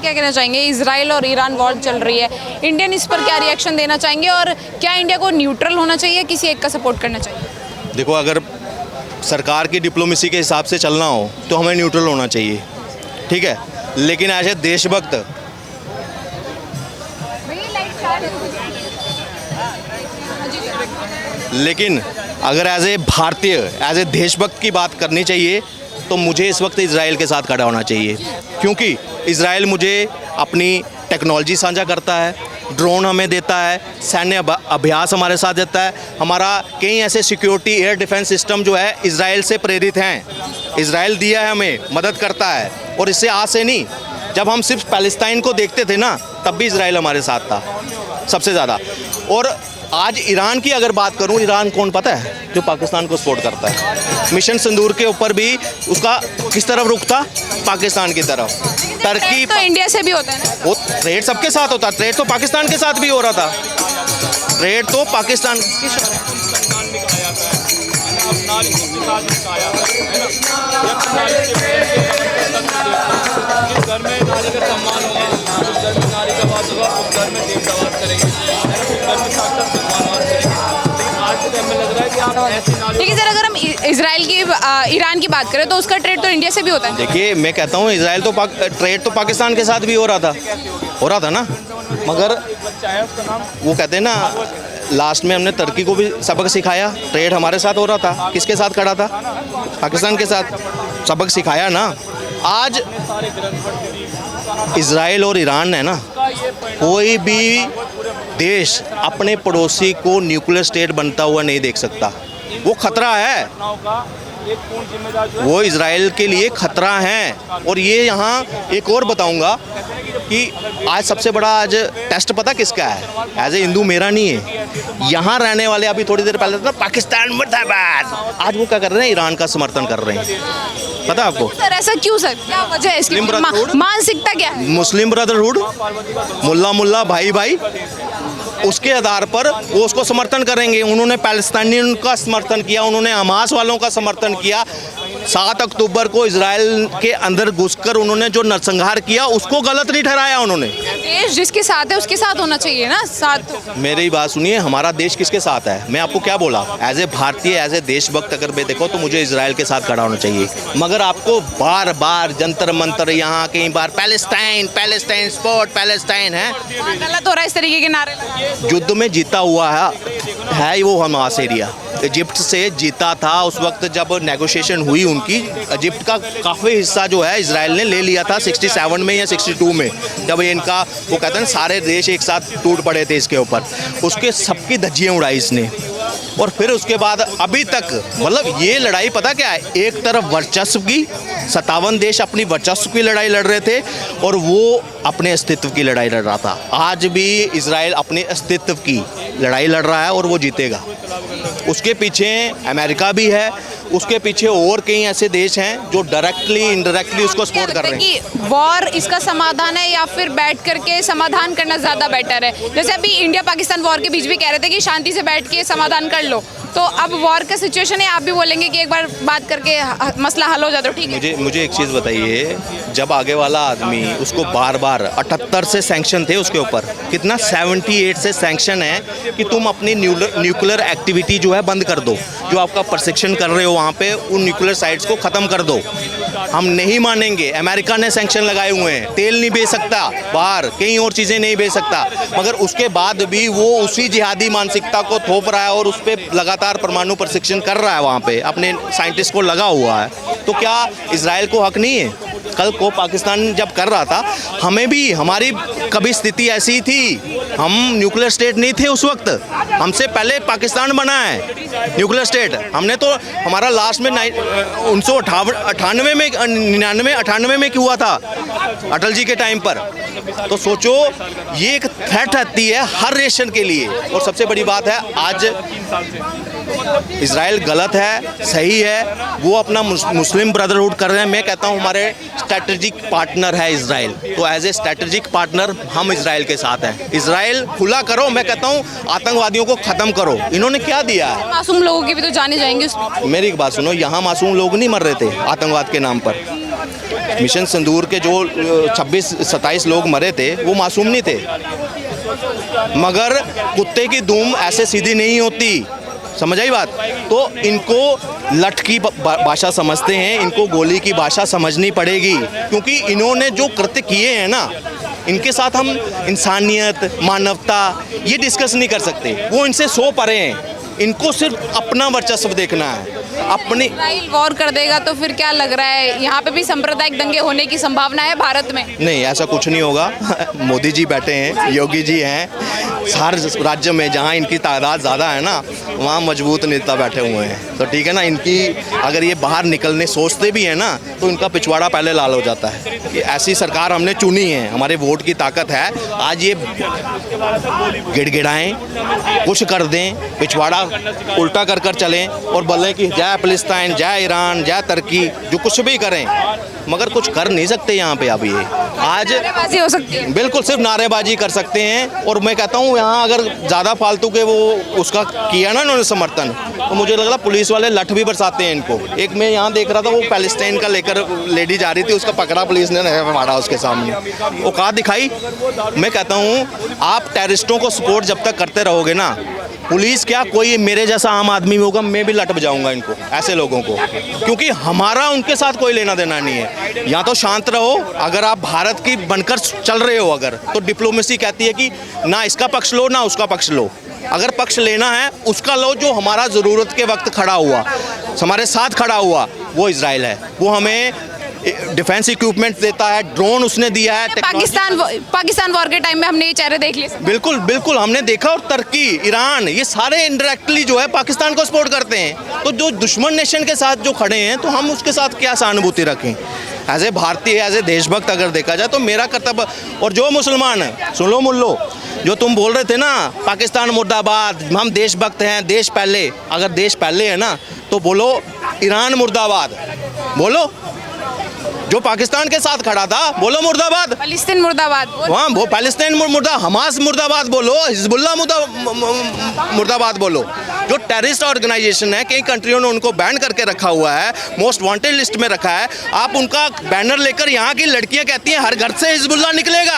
क्या कहना चाहेंगे? इजराइल और ईरान वॉर चल रही है, इंडियन इस पर क्या रिएक्शन देना चाहेंगे और क्या इंडिया को न्यूट्रल होना चाहिए, किसी एक का सपोर्ट करना चाहिए? देखो, अगर सरकार की डिप्लोमेसी के हिसाब से चलना हो तो हमें न्यूट्रल होना चाहिए, ठीक है। लेकिन ऐसे देशभक्त लेकिन अगर एज ए भारतीय, एज ए देशभक्त की बात करनी चाहिए तो मुझे इस वक्त इजराइल के साथ खड़ा होना चाहिए, क्योंकि इजराइल मुझे अपनी टेक्नोलॉजी साझा करता है, ड्रोन हमें देता है, सैन्य अभ्यास हमारे साथ देता है। हमारा कई ऐसे सिक्योरिटी एयर डिफेंस सिस्टम जो है इजराइल से प्रेरित हैं। इजराइल दिया है, हमें मदद करता है। और इससे आज से नहीं, जब हम सिर्फ पैलेस्टाइन को देखते थे ना, तब भी इजराइल हमारे साथ था सबसे ज़्यादा। और आज ईरान की अगर बात करूं, ईरान कौन पता है? जो पाकिस्तान को सपोर्ट करता है। मिशन सिंदूर के ऊपर भी उसका किस तरफ रुख था? पाकिस्तान की तरफ। टर्की तो इंडिया से भी होता है ना? वो ट्रेड सबके साथ होता है, ट्रेड तो पाकिस्तान के साथ भी हो रहा था, ट्रेड तो पाकिस्तान घर में नारी का सम्मान होगा, उस घर में नारी का वास होगा, उस घर में देव का वास करेंगे, उस घर में साक्षात भगवान वास करेंगे। लेकिन आज के टाइम में लग रहा है कि आप ऐसी नारी। ठीक है सर, अगर हम इजराइल की ईरान की बात करें तो उसका ट्रेड तो इंडिया से भी होता है। देखिए, मैं कहता हूँ इजराइल तो ट्रेड तो पाकिस्तान के साथ भी हो रहा था ना, मगर वो कहते हैं ना, लास्ट में हमने तुर्की को भी सबक सिखाया। ट्रेड हमारे साथ हो रहा था, किसके साथ खड़ा था? पाकिस्तान के साथ। सबक सिखाया ना। आज इजराइल और ईरान है ना, कोई भी देश अपने पड़ोसी को न्यूक्लियर स्टेट बनता हुआ नहीं देख सकता। वो खतरा है, वो इजराइल के लिए खतरा है। और ये यहाँ एक और बताऊंगा कि आज सबसे बड़ा आज टेस्ट पता किसका है? एज ए हिंदू मेरा नहीं है, यहाँ रहने वाले। अभी थोड़ी देर पहले था पाकिस्तान मुर्दाबाद, आज वो क्या कर रहे हैं? ईरान का समर्थन कर रहे हैं। पता आपको सर ऐसा क्यों सर? क्या वजह है इसकी? मानसिकता क्या है? मुस्लिम ब्रदरहुड, मुल्ला भाई भाई, उसके आधार पर वो उसको समर्थन करेंगे। उन्होंने पैलेस्टाइनियन का समर्थन किया, उन्होंने हमास वालों का समर्थन किया। 7 अक्टूबर को इजराइल के अंदर घुसकर उन्होंने जो नरसंहार किया, उसको गलत नहीं ठहराया उन्होंने। देश जिसके साथ है उसके साथ होना चाहिए ना, साथ। मेरी बात सुनिए, हमारा देश किसके साथ है? मैं आपको क्या बोला? एज ए भारतीय, एज ए देशभक्त अगर मैं देखो तो मुझे इजराइल के साथ खड़ा होना चाहिए। मगर आपको बार बार जंतर मंतर, यहाँ कई बार पैलेस्टाइन स्पॉट पैलेस्टाइन है, गलत हो रहा है इस तरीके के नारे। युद्ध में जीता हुआ है वो हमास एरिया। इजिप्ट से जीता था उस वक्त जब नेगोशिएशन हुई उनकी। इजिप्ट का काफ़ी हिस्सा जो है इजराइल ने ले लिया था 67 में या 62 में, जब इनका वो कहते हैं सारे देश एक साथ टूट पड़े थे इसके ऊपर। उसके सबकी धज्जियाँ उड़ाई इसने। और फिर उसके बाद अभी तक, मतलब ये लड़ाई पता क्या है? एक तरफ वर्चस्व की, 57 देश अपनी वर्चस्व की लड़ाई लड़ रहे थे और वो अपने अस्तित्व की लड़ाई लड़ रहा था। आज भी इजराइल अपने अस्तित्व की लड़ाई लड़ रहा है और वो जीतेगा। उसके पीछे अमेरिका भी है, उसके पीछे और कई ऐसे देश हैं जो डायरेक्टली इनडायरेक्टली उसको सपोर्ट कर रहे हैं। कि वॉर इसका समाधान है या फिर बैठ करके समाधान करना ज़्यादा बेटर है? जैसे अभी इंडिया पाकिस्तान वॉर के बीच भी कह रहे थे कि शांति से बैठ के समाधान कर लो, तो अब वॉर का सिचुएशन है, आप भी बोलेंगे कि एक बार बात करके मसला हल हो जाता, ठीक है? मुझे एक चीज़ बताइए, जब आगे वाला आदमी उसको बार बार 78 से सैंक्शन थे उसके ऊपर, कितना 78 से सैंक्शन है कि तुम अपनी न्यूक्लियर एक्टिविटी जो है बंद कर दो, जो आपका प्रशिक्षण कर रहे हो वहाँ पे उन न्यूक्लियर साइट्स को ख़त्म कर दो। हम नहीं मानेंगे। अमेरिका ने सैंक्शन लगाए हुए हैं, तेल नहीं बेच सकता बाहर, कई और चीज़ें नहीं बेच सकता, मगर उसके बाद भी वो उसी जिहादी मानसिकता को थोप रहा है और उस पर लगातार परमाणु प्रशिक्षण कर रहा है, वहाँ पे अपने साइंटिस्ट को लगा हुआ है। तो क्या इजराइल को हक नहीं है? कल को पाकिस्तान जब कर रहा था, हमें भी, हमारी कभी स्थिति ऐसी थी, हम न्यूक्लियर स्टेट नहीं थे उस वक्त, हमसे पहले पाकिस्तान बना है न्यूक्लियर स्टेट। हमने तो, हमारा लास्ट में 1998 में 99-98 में हुआ था अटल जी के टाइम पर। तो सोचो, ये एक थ्रेट आती है हर नेशन के लिए। और सबसे बड़ी बात है, आज इजराइल गलत है, सही है, वो अपना मुस्लिम ब्रदरहुड कर रहे हैं। मैं कहता हूँ हमारे स्ट्रेटेजिक पार्टनर है इजराइल, तो एज ए स्ट्रेटेजिक पार्टनर हम इजराइल के साथ हैं। इजराइल खुला करो, मैं कहता हूँ आतंकवादियों को ख़त्म करो। इन्होंने क्या दिया है? मासूम लोगों के भी तो जाने जाएंगे उसमें। मेरी एक बात सुनो, यहाँ मासूम लोग नहीं मर रहे थे आतंकवाद के नाम पर। मिशन सिंदूर के जो 26-27 लोग मरे थे वो मासूम नहीं थे, मगर कुत्ते की दुम ऐसे सीधी नहीं होती, समझ आई बात। तो इनको लठ की भाषा समझते हैं, इनको गोली की भाषा समझनी पड़ेगी, क्योंकि इन्होंने जो कृत्य किए हैं ना, इनके साथ हम इंसानियत, मानवता ये डिस्कस नहीं कर सकते। वो इनसे 100 परे हैं, इनको सिर्फ अपना वर्चस्व देखना है, अपनी। इजराइल वॉर कर देगा तो फिर क्या लग रहा है, यहाँ पे भी सांप्रदायिक दंगे होने की संभावना है भारत में? नहीं, ऐसा कुछ नहीं होगा। मोदी जी बैठे हैं, योगी जी हैं, हर राज्य में जहाँ इनकी तादाद ज़्यादा है ना, वहाँ मजबूत नेता बैठे हुए हैं। तो ठीक है ना, इनकी अगर ये बाहर निकलने सोचते भी हैं ना, तो इनका पिछवाड़ा पहले लाल हो जाता है कि ऐसी सरकार हमने चुनी है, हमारे वोट की ताकत है। आज ये गिड़गिड़ाएं, कुछ कर दें, पिछवाड़ा उल्टा कर कर चलें और बोलें कि जय फिलिस्तीन, जय ईरान, जय तुर्की, जो कुछ भी करें, मगर कुछ कर नहीं सकते यहाँ पे। अब ये आज नारेबाजी हो सकती है, बिल्कुल सिर्फ नारेबाजी कर सकते हैं। और मैं कहता हूँ यहाँ अगर ज़्यादा फालतू के वो उसका किया ना उन्होंने समर्थन, तो मुझे लग रहा पुलिस वाले लठ भी बरसाते हैं इनको। एक मैं यहाँ देख रहा था, वो पैलेस्टाइन का लेकर लेडी जा रही थी, उसका पकड़ा पुलिस ने, मारा उसके सामने, औकात दिखाई। मैं कहता हूँ आप टेररिस्टों को सपोर्ट जब तक करते रहोगे ना, पुलिस क्या, कोई मेरे जैसा आम आदमी होगा, मैं भी लट बजाऊंगा इनको, ऐसे लोगों को, क्योंकि हमारा उनके साथ कोई लेना देना नहीं है। या तो शांत रहो, अगर आप भारत की बनकर चल रहे हो अगर, तो डिप्लोमेसी कहती है कि ना इसका पक्ष लो ना उसका पक्ष लो। अगर पक्ष लेना है उसका लो जो हमारा ज़रूरत के वक्त खड़ा हुआ, हमारे साथ खड़ा हुआ, वो इजराइल है। वो हमें डिफेंस इक्विपमेंट देता है, ड्रोन उसने दिया है। पाकिस्तान वॉर के टाइम में हमने ये चेहरे देख लिए। बिल्कुल बिल्कुल हमने देखा, और तुर्की, ईरान, ये सारे इनडायरेक्टली जो है पाकिस्तान को सपोर्ट करते हैं। तो जो दुश्मन नेशन के साथ जो खड़े हैं, तो हम उसके साथ क्या सहानुभूति रखें? एज ए भारतीय, एज ए देशभक्त अगर देखा जाए तो मेरा कर्तव्य। और जो मुसलमान है, सुन लो मुल्लो, जो तुम बोल रहे थे ना पाकिस्तान मुर्दाबाद, हम देशभक्त हैं, देश पहले, अगर देश पहले है ना तो बोलो ईरान मुर्दाबाद, बोलो। जो पाकिस्तान के साथ खड़ा था, बोलो मुर्दाबाद। फिलिस्तीन मुर्दाबाद, हाँ वो पैलेस्टाइन मुर्दा, हमास मुर्दाबाद बोलो, हिजबुल्लाह मुर्दाबाद बोलो। जो टेररिस्ट ऑर्गेनाइजेशन है, कई कंट्रियों ने उनको बैन करके रखा हुआ है, मोस्ट वांटेड लिस्ट में रखा है। आप उनका बैनर लेकर, यहाँ की लड़कियाँ कहती हैं हर घर से हिजबुल्लाह निकलेगा।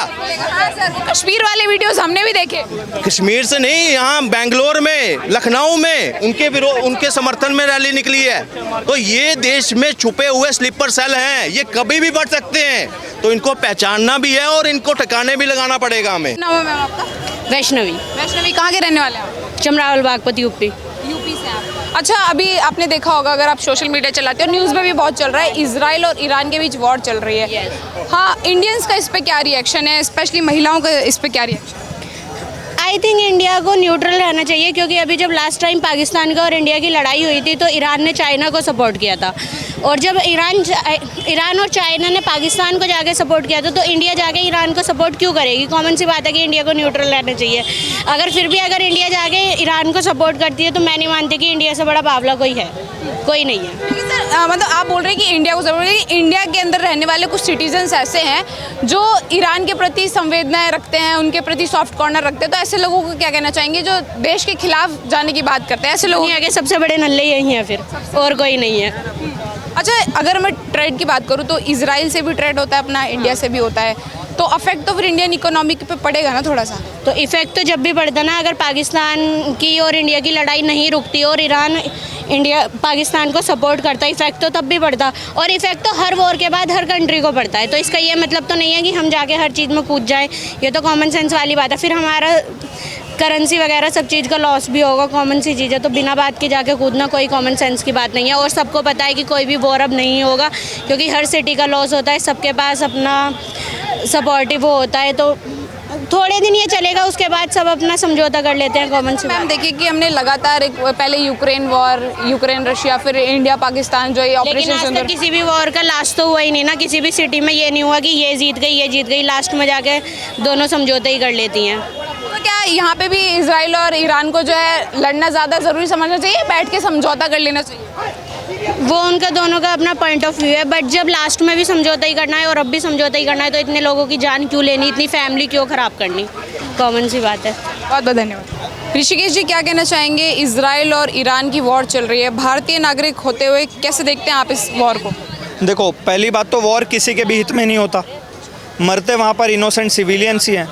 कश्मीर वाले वीडियोस हमने भी देखे। कश्मीर से नहीं, यहाँ बेंगलोर में, लखनऊ में उनके समर्थन में रैली निकली है। तो ये देश में छुपे हुए स्लीपर सेल हैं, ये कभी भी बढ़ सकते हैं। तो इनको पहचानना भी है और इनको ठिकाने भी लगाना पड़ेगा हमें। नाम है मैम आपका? वैष्णवी। वैष्णवी, कहाँ के रहने वाले हैं आप? चमरावल बागपत, यूपी। यूपी से आप? अच्छा, अभी आपने देखा होगा, अगर आप सोशल मीडिया चलाते हो, न्यूज़ में भी बहुत चल रहा है, इजराइल और ईरान के बीच वॉर चल रही है। हाँ, इंडियंस का इस पे क्या रिएक्शन है, स्पेशली महिलाओं का इस पे क्या रिएक्शन? आई थिंक इंडिया को न्यूट्रल रहना चाहिए, क्योंकि अभी जब लास्ट टाइम पाकिस्तान का और इंडिया की लड़ाई हुई थी तो ईरान ने चाइना को सपोर्ट किया था, और जब ईरान और चाइना ने पाकिस्तान को जाके सपोर्ट किया था, तो इंडिया जाके ईरान को सपोर्ट क्यों करेगी? कॉमन सी बात है कि इंडिया को न्यूट्रल रहना चाहिए। अगर फिर भी अगर इंडिया जाके ईरान को सपोर्ट करती है, तो मैं नहीं मानती कि इंडिया से बड़ा बावला कोई है, कोई नहीं है। मतलब आप बोल रहे हैं कि इंडिया को सपोर्ट, इंडिया के अंदर रहने वाले कुछ सिटीजन्स ऐसे हैं जो ईरान के प्रति संवेदनाएं रखते हैं, उनके प्रति सॉफ्ट कॉर्नर रखते हैं, तो ऐसे लोगों को क्या कहना चाहेंगे जो देश के खिलाफ जाने की बात करते हैं? ऐसे लोग दुनिया के सबसे बड़े नल्ले यही हैं, फिर और कोई नहीं है। अच्छा, अगर मैं ट्रेड की बात करूँ तो इजराइल से भी ट्रेड होता है अपना, इंडिया से भी होता है, तो अफेक्ट तो फिर इंडियन इकोनॉमी पे पड़ेगा ना थोड़ा सा? तो इफेक्ट तो जब भी पड़ता ना, अगर पाकिस्तान की और इंडिया की लड़ाई नहीं रुकती और ईरान पाकिस्तान को सपोर्ट करता, इफेक्ट तो तब भी पड़ता। और इफेक्ट तो हर वॉर के बाद हर कंट्री को पड़ता है। तो इसका ये मतलब तो नहीं है कि हम जाके हर चीज़ में कूद जाए, ये तो कॉमन सेंस वाली बात है। फिर हमारा करेंसी वगैरह सब चीज़ का लॉस भी होगा, कॉमन सी चीज़ है। तो बिना बात के जाके कूदना कोई कॉमन सेंस की बात नहीं है। और सबको पता है कि कोई भी वॉर अब नहीं होगा, क्योंकि हर सिटी का लॉस होता है, सबके पास अपना सपोर्टिव होता है। तो थोड़े दिन ये चलेगा, उसके बाद सब अपना समझौता कर लेते हैं, कॉमन से। मैम देखिए कि हमने लगातार पहले यूक्रेन वॉर, यूक्रेन रशिया, फिर इंडिया पाकिस्तान जो ये लेकिन आज तक किसी भी वॉर का लास्ट तो हुआ ही नहीं ना। किसी भी सिटी में ये नहीं हुआ कि ये जीत गई, ये जीत गई। लास्ट में जाके दोनों समझौते ही कर लेती हैं। तो क्या यहाँ पे भी इजराइल और ईरान को जो है लड़ना ज़्यादा ज़रूरी समझना चाहिए, बैठ के समझौता कर लेना चाहिए? वो उनका दोनों का अपना पॉइंट ऑफ व्यू है, बट जब लास्ट में भी समझौता ही करना है और अब भी समझौता ही करना है, तो इतने लोगों की जान क्यों लेनी, इतनी फैमिली क्यों ख़राब करनी? कॉमन सी बात है। बहुत बहुत धन्यवाद। ऋषिकेश जी, क्या कहना चाहेंगे? इजराइल और ईरान की वॉर चल रही है, भारतीय नागरिक होते हुए कैसे देखते हैं आप इस वॉर को? देखो, पहली बात तो वॉर किसी के भी हित में नहीं होता, मरते वहाँ पर इनोसेंट सिविलियंस ही हैं।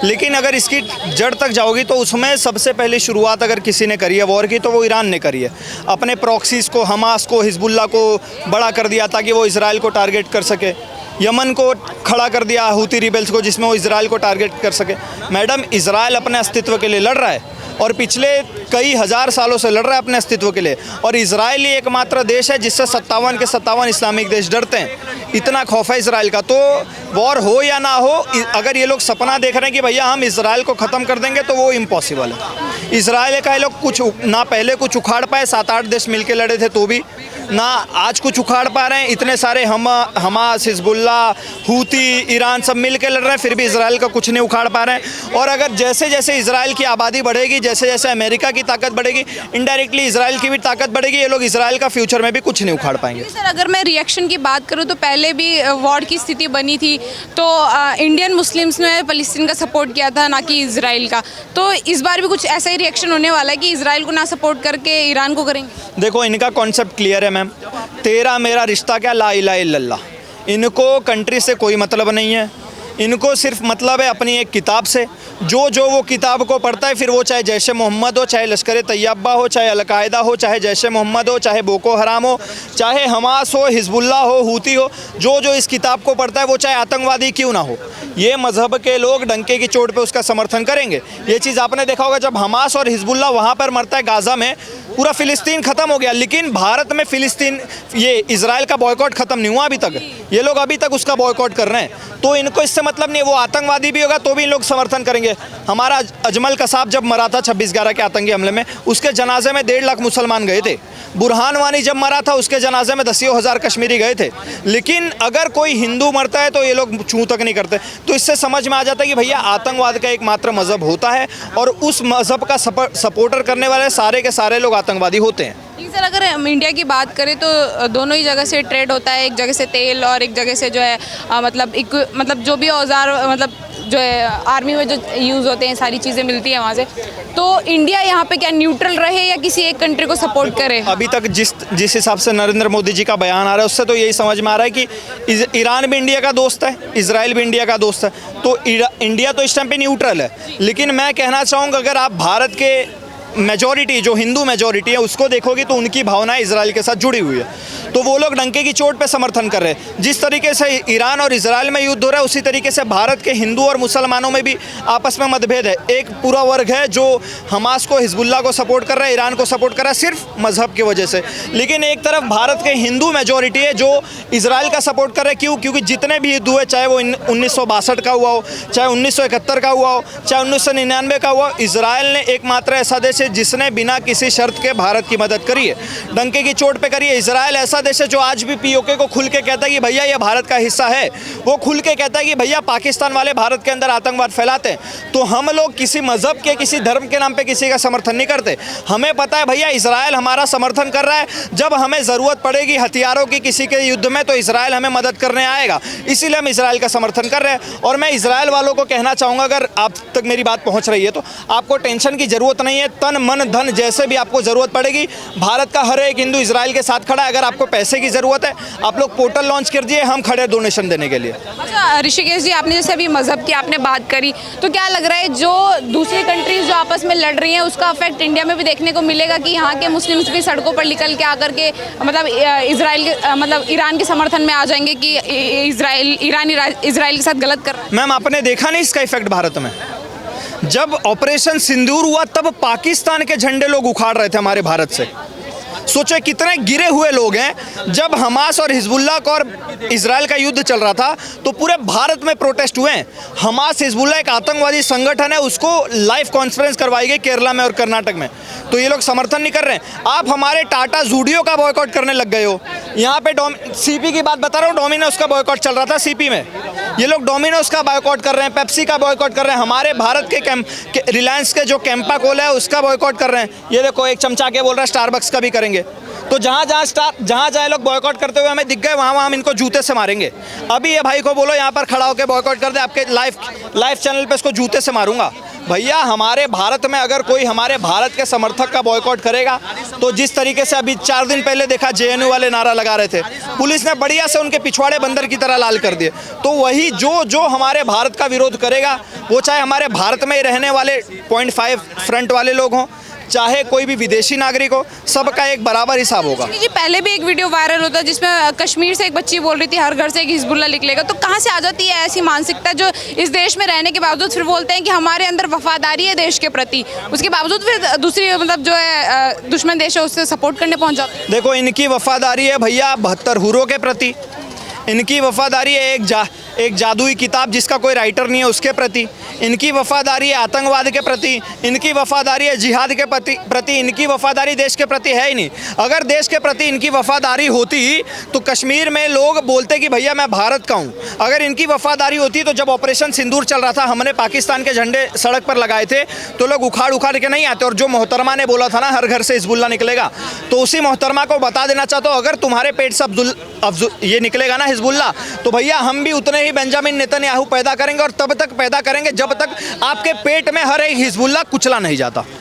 लेकिन अगर इसकी जड़ तक जाओगी तो उसमें सबसे पहले शुरुआत अगर किसी ने करी है वॉर की तो वो ईरान ने करी है। अपने प्रॉक्सीज को, हमास को, हिजबुल्लाह को बड़ा कर दिया ताकि वो इजराइल को टारगेट कर सके। यमन को खड़ा कर दिया, हूती रिबेल्स को, जिसमें वो इजराइल को टारगेट कर सके। मैडम, इजराइल अपने अस्तित्व के लिए लड़ रहा है और पिछले कई हज़ार सालों से लड़ रहा है अपने अस्तित्व के लिए। और इजराइल ही एकमात्र देश है जिससे 57 के 57 इस्लामिक देश डरते हैं। इतना खौफ है इजराइल का। तो वॉर हो या ना हो, अगर ये लोग सपना देख रहे हैं कि भैया हम इजराइल को ख़त्म कर देंगे तो वो इम्पॉसिबल है। इजराइल का ये लोग कुछ ना पहले कुछ उखाड़ पाए, 7-8 देश मिलके लड़े थे तो भी ना आज कुछ उखाड़ पा रहे हैं। इतने सारे हमास, हिजबुल्लाह, हूती, ईरान सब मिल के लड़ रहे हैं, फिर भी इजराइल का कुछ नहीं उखाड़ पा रहे हैं। और अगर जैसे जैसे इजराइल की आबादी बढ़ेगी, जैसे जैसे अमेरिका की ताकत बढ़ेगी, इनडायरेक्टली इजराइल की भी ताकत बढ़ेगी, ये लोग इजराइल का फ्यूचर में भी कुछ नहीं उखाड़ पाएंगे। सर, अगर मैं रिएक्शन की बात करूं तो पहले भी वॉर की स्थिति बनी थी तो इंडियन मुस्लिम्स ने फ़लस्तीन का सपोर्ट किया था, ना कि इजराइल का। तो इस बार भी कुछ ऐसा ही रिएक्शन होने वाला है कि इजराइल को ना सपोर्ट करके ईरान को करेंगे? देखो, इनका कॉन्सेप्ट क्लियर है मैम, तेरा मेरा रिश्ता क्या, ला इलाहा इल्लल्लाह। इनको कंट्री से कोई मतलब नहीं है, इनको सिर्फ मतलब है अपनी एक किताब से। जो वो किताब को पढ़ता है, फिर वो चाहे जैश ए मोहम्मद हो, चाहे लश्कर तैयबा हो, चाहे अलकायदा हो, चाहे जैश ए मोहम्मद हो, चाहे बोको हराम हो, चाहे हमास हो, हिजबुल्लाह हो, हूती हो, जो इस किताब को पढ़ता है वो चाहे आतंकवादी क्यों ना हो, ये मजहब के लोग डंके की चोट पे उसका समर्थन करेंगे। ये चीज़ आपने देखा होगा, जब हमास और हिजबुल्लाह वहाँ पर मरता है गाज़ा में, पूरा फ़िलिस्तीन ख़त्म हो गया। लेकिन भारत में फ़िलिस्तीन, ये इजराइल का बॉयकॉट ख़त्म नहीं हुआ अभी तक। ये लोग अभी तक उसका बॉयकॉट कर रहे हैं। तो इनको इससे मतलब नहीं, वो आतंकवादी भी होगा तो भी इन लोग समर्थन करेंगे। हमारा अजमल कसाब जब मरा था 26/11 के आतंकी हमले में, उसके जनाजे में 1.5 लाख मुसलमान गए थे। बुरहान वानी जब मरा था उसके जनाजे में 10,000 कश्मीरी गए थे। लेकिन अगर कोई हिंदू मरता है तो ये लोग छू तक नहीं करते। तो इससे समझ में आ जाता है कि भैया आतंकवाद का एकमात्र मज़हब होता है और उस मज़हब का सपोर्टर करने वाले सारे के सारे लोग आतंकवादी होते हैं। सर, अगर हम इंडिया की बात करें तो दोनों ही जगह से ट्रेड होता है, एक जगह से तेल और एक जगह से जो है मतलब जो भी औजार, मतलब जो है आर्मी में जो यूज़ होते हैं, सारी चीज़ें मिलती हैं वहाँ से। तो इंडिया यहाँ पे क्या न्यूट्रल रहे या किसी एक कंट्री को सपोर्ट करे? अभी तक जिस हिसाब से नरेंद्र मोदी जी का बयान आ रहा है उससे तो यही समझ में आ रहा है कि ईरान भी इंडिया का दोस्त है, इजराइल भी इंडिया का दोस्त है। तो इंडिया तो इस टाइम पे न्यूट्रल है। लेकिन मैं कहना चाहूँगा, अगर आप भारत के मेजॉरिटी, जो हिंदू मेजॉरिटी है, उसको देखोगे तो उनकी भावनाएं इजराइल के साथ जुड़ी हुई है। तो वो लोग डंके की चोट पे समर्थन कर रहे हैं। जिस तरीके से ईरान और इजराइल में युद्ध हो रहा है, उसी तरीके से भारत के हिंदू और मुसलमानों में भी आपस में मतभेद है। एक पूरा वर्ग है जो हमास को, हिजबुल्लाह को सपोर्ट कर रहा है, ईरान को सपोर्ट कर रहा है सिर्फ मजहब की वजह से। लेकिन एक तरफ भारत के हिंदू मेजॉरिटी है जो इजराइल का सपोर्ट कर रहे हैं। क्यों? क्योंकि जितने भी युद्ध हुए, चाहे वो 1962 का हुआ हो, चाहे 1971 का हुआ हो, चाहे 1999 का हुआ, इजराइल ने एकमात्र ऐसा देश है जिसने बिना किसी शर्त के भारत की मदद करी है, डंके की चोट पे करी है। इजराइल ऐसा देश है जो आज भी पीओके को खुल के कहता है कि भैया ये भारत का हिस्सा है। वो खुल के कहता है कि भैया पाकिस्तान वाले भारत के अंदर आतंकवाद फैलाते हैं। तो हम लोग किसी मजहब के, किसी धर्म के नाम पे किसी का समर्थन नहीं करते। हमें पता है भैया इजराइल हमारा समर्थन कर रहा है। जब हमें ज़रूरत पड़ेगी हथियारों की किसी के युद्ध में तो इजराइल हमें मदद करने आएगा, इसीलिए हम इजराइल का समर्थन कर रहे हैं। और मैं इजराइल वालों को कहना चाहूँगा, अगर आप तक मेरी बात पहुँच रही है तो आपको टेंशन की ज़रूरत नहीं है। तन मन धन जैसे भी आपको ज़रूरत पड़ेगी, भारत का हर एक हिंदू इजराइल के साथ खड़ा है। अगर आपको पैसे की ज़रूरत है, आप लोग पोर्टल लॉन्च कर दिए, हम खड़े डोनेशन देने के लिए। अच्छा ऋषिकेश जी, आपने जैसे अभी मज़हब की आपने बात करी, तो क्या लग रहा है जो दूसरी कंट्रीज जो आपस में लड़ रही हैं उसका इफेक्ट इंडिया में भी देखने को मिलेगा कि यहाँ के मुस्लिम्स भी सड़कों पर निकल के आकर के मतलब ईरान के समर्थन में आ जाएंगे कि ईरान इजराइल के साथ गलत कर रहा है? मैम, आपने देखा नहीं इसका इफेक्ट भारत में? जब ऑपरेशन सिंदूर हुआ तब पाकिस्तान के झंडे लोग उखाड़ रहे थे हमारे भारत से। सोचो कितने गिरे हुए लोग हैं। जब हमास और हिजबुल्लाह का और इजराइल का युद्ध चल रहा था तो पूरे भारत में प्रोटेस्ट हुए हैं। हमास, हिजबुल्लाह एक आतंकवादी संगठन है, उसको लाइव कॉन्फ्रेंस करवाई गई केरला में और कर्नाटक में, तो ये लोग समर्थन नहीं कर रहे हैं। आप हमारे टाटा जूडियो का बॉयकॉट करने लग गए हो। यहाँ पे सीपी की बात बता रहा हूँ, डोमिनोज का बॉयकॉट चल रहा था सीपी में, ये लोग डोमिनोज का बॉयकॉट कर रहे हैं, पेप्सी का बॉयकॉट कर रहे हैं, हमारे भारत के रिलायंस के जो कैंपा कोला है उसका बॉयकॉट कर रहे हैं। ये देखो, एक चमचा के बोल रहा है स्टारबक्स का भी करेंगे। तो जहाँ लोग बॉयकॉट करते हुए हमें दिख गए, वहाँ हम इनको जूते से मारेंगे। अभी ये भाई को बोलो यहाँ पर खड़ा होकर बॉयकॉट कर दे, आपके लाइव चैनल पे इसको जूते से मारूंगा। भैया हमारे भारत में अगर कोई हमारे भारत के समर्थक का बॉयकॉट करेगा, तो जिस तरीके से अभी 4 दिन पहले देखा JNU वाले नारा लगा रहे थे, पुलिस ने बढ़िया से उनके पिछवाड़े बंदर की तरह लाल कर दिए। तो वही जो हमारे भारत का विरोध करेगा, वो चाहे हमारे भारत में ही रहने वाले 0.5 फ्रंट वाले लोग हों, चाहे कोई भी विदेशी नागरिक हो, सबका एक बराबर हिसाब होगा। जी पहले भी एक वीडियो वायरल होता जिसमें कश्मीर से एक बच्ची बोल रही थी हर घर से एक हिजबुल्ला निकलेगा। तो कहाँ से आ जाती है ऐसी मानसिकता जो इस देश में रहने के बावजूद फिर बोलते हैं कि हमारे अंदर वफादारी है देश के प्रति, उसके बावजूद फिर दूसरी मतलब जो है दुश्मन देश है उससे सपोर्ट करने पहुँच जाते हैं। देखो इनकी वफादारी है भैया 72 हुरों के प्रति, इनकी वफादारी है एक जादुई किताब जिसका कोई राइटर नहीं है उसके प्रति, इनकी वफादारी है आतंकवाद के प्रति, इनकी वफादारी है जिहाद के प्रति, इनकी वफादारी देश के प्रति है ही नहीं। अगर देश के प्रति इनकी वफादारी होती तो कश्मीर में लोग बोलते कि भैया मैं भारत का हूँ। अगर इनकी वफादारी होती तो जब ऑपरेशन सिंदूर चल रहा था, हमने पाकिस्तान के झंडे सड़क पर लगाए थे, तो लोग उखाड़ के नहीं आते। और जो मोहतरमा ने बोला था ना हर घर से हिजबुल्ला निकलेगा, तो उसी मोहतरमा को बता देना चाहता हूँ, अगर तुम्हारे पेट से ये निकलेगा ना हिजबुल्ला, तो भैया हम भी उतने ही बेंजामिन नेतन्याहू पैदा करेंगे, और तब तक पैदा करेंगे जब तक आपके पेट में हर एक हिजबुल्ला कुचला नहीं जाता।